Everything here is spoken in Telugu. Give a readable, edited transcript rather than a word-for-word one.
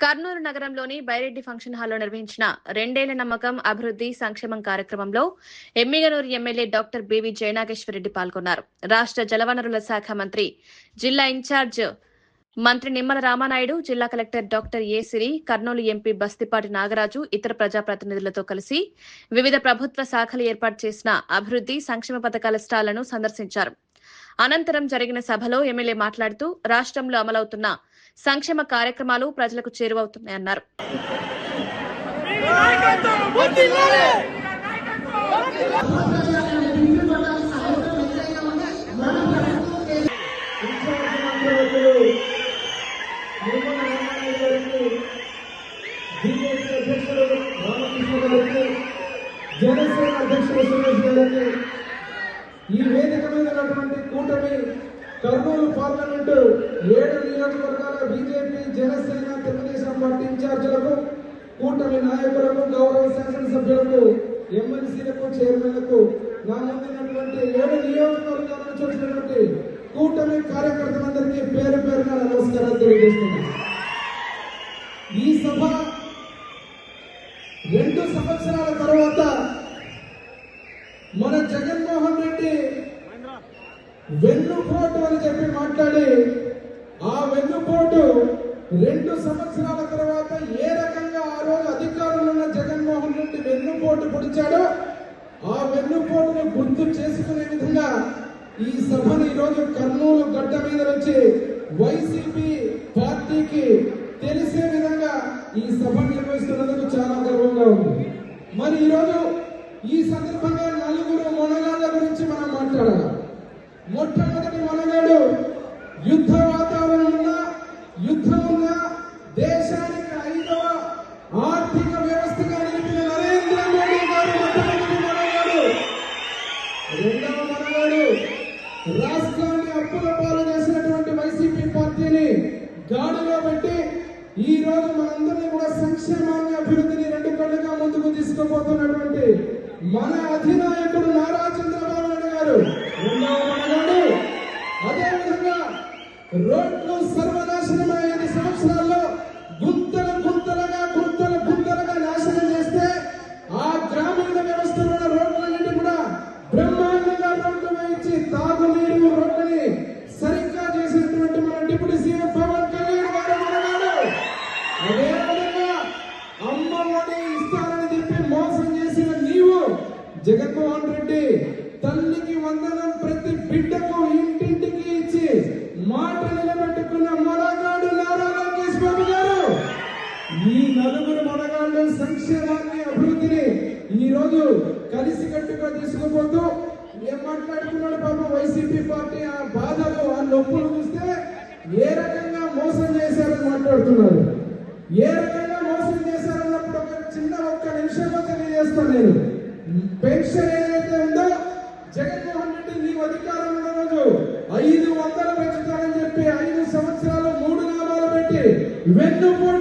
కర్నూలు నగరంలోని బైరెడ్డి ఫంక్షన్ హాల్లో నిర్వహించిన రెండేళ్ల నమ్మకం అభివృద్ధి సంక్షేమం కార్యక్రమంలో Emmiganur MLA doctor BV Jayanageswara Reddy పాల్గొన్నారు. రాష్ట్ర జలవనరుల శాఖ మంత్రి, జిల్లా ఇన్ఛార్జ్ మంత్రి నిమ్మల రామానాయుడు, జిల్లా కలెక్టర్ డాక్టర్ ఏ సిరి, కర్నూలు ఎంపీ బస్తిపాటి నాగరాజు ఇతర ప్రజాప్రతినిధులతో కలిసి వివిధ ప్రభుత్వ శాఖలు ఏర్పాటు చేసిన అభివృద్ధి సంక్షేమ పథకాల స్టాళ్లను సందర్శించారు. అనంతరం జరిగిన సభలో ఎమ్మెల్యే మాట్లాడుతూ రాష్ట్రంలో అమలవుతున్న సంక్షేమ కార్యక్రమాలు ప్రజలకు చేరువవుతున్నాయన్నారు. జనసేన అధ్యక్షుడు సురేష్ గారికి, ఈ వేదిక మీద ఉన్నటువంటి కూటమి కర్నూలు పార్లమెంటు 7 నియోజకవర్గాల బీజేపీ, జనసేన, తెలుగుదేశం పార్టీ ఇన్ఛార్జీలకు, కూటమి నాయకులకు, గౌరవ శాసనసభ్యులకు, ఎమ్మెల్సీలకు, చైర్మన్లకు, నా ముందున్నటువంటి 7 నియోజకవర్గాల నుంచి వచ్చినటువంటి కూటమి కార్యకర్తలందరికీ పేరు పేరున నమస్కారాలు తెలియజేస్తున్నాను. ఈ సభ 2 సంవత్సరాల తర్వాత మన జగన్మోహన్ రెడ్డి వెన్నుపోటు అని చెప్పి మాట్లాడి, ఆ వెన్నుపోటు 2 సంవత్సరాల తర్వాత ఏ రకంగా ఆ రోజు అధికారంలో ఉన్న జగన్మోహన్ రెడ్డి వెన్నుపోటు పొడిచాడో ఆ వెన్నుపోటును గుర్తు చేసుకునే విధంగా ఈ సభను ఈరోజు కర్నూలు గడ్డ మీద వచ్చి వైసీపీ పార్టీకి తెలిసే విధంగా ఈ సభ నిర్వహిస్తున్నందుకు చాలా గర్వంగా ఉంది. మరి ఈరోజు ఈ సందర్భంగా 4 మొనగాళ్ల గురించి మనం మాట్లాడాలి. మొట్టమొదటి మొనగాడు, యుద్ధ వాతావరణం ఉన్న, యుద్ధం ఉన్న దేశానికి 5వ ఆర్థిక వ్యవస్థగా నిలిపిన నరేంద్ర మోడీ గారు మొట్టమొదటి మొనగాడు. 2వ మొనగాడు, రాష్ట్రాన్ని అప్పుల పాలు చేసినటువంటి వైసీపీ పార్టీని గాడిలో పెట్టి ఈ రోజు మనందరినీ కూడా సంక్షేమాన్ని, అభివృద్ధిని 2 కళ్ళుగా ముందుకు తీసుకుపోతున్నటువంటి మన అధినాయకుడు నారా చంద్రబాబు నాయుడు గారు 2వ మొనగాడు. అదేవిధంగా రోడ్లు సర్వనాశనమై 5 సంవత్సరాల్లో గుంతలుగా నాశనం చేస్తే ఆ గ్రామీణ వ్యవస్థలో రోడ్లన్నింటి కూడా బ్రహ్మాండంగా రోడ్లు వేయించి తాగునీరు రోడ్లని సరిగ్గా చేసినటువంటి మన డిప్యూటీ సీఎం పవన్ కళ్యాణ్ గారు మొనగాడు. అదేవిధంగా అమ్మ ఒడి ఇస్తానని చెప్పి మోసం చేసిన నీవు జగన్మోహన్ రెడ్డి, తల్లికి వందనం ప్రతి బిడ్డకు ఇంటింటికి ఇచ్చి మాట నిలబెట్టుకున్న మొనగాడు నారా లోకేష్ బాబు గారు. ఈ 4 మొనగాళ్ళు సంక్షేమాన్ని, అభివృద్ధిని ఈ రోజు కలిసికట్టుగా తీసుకుపోతూ ఏం మాట్లాడుతున్నాడు పాపం వైసీపీ పార్టీ, ఆ బాధలు, ఆ నొప్పులు చూస్తే ఏ రకంగా మోసం చేశారని మాట్లాడుతున్నారు. ఏ రకంగా మోసం చేశారన్నప్పుడు ఒక్క నిమిషంలో తెలియజేస్తాను నేను. పెన్షన్ ఏదైతే ఉందో జగన్మోహన్ రెడ్డి నీవు అధికారంలో రోజు 500 పెంచుతానని చెప్పి 5 సంవత్సరాలు 3 నామాలు పెట్టి వెన్నుపోటు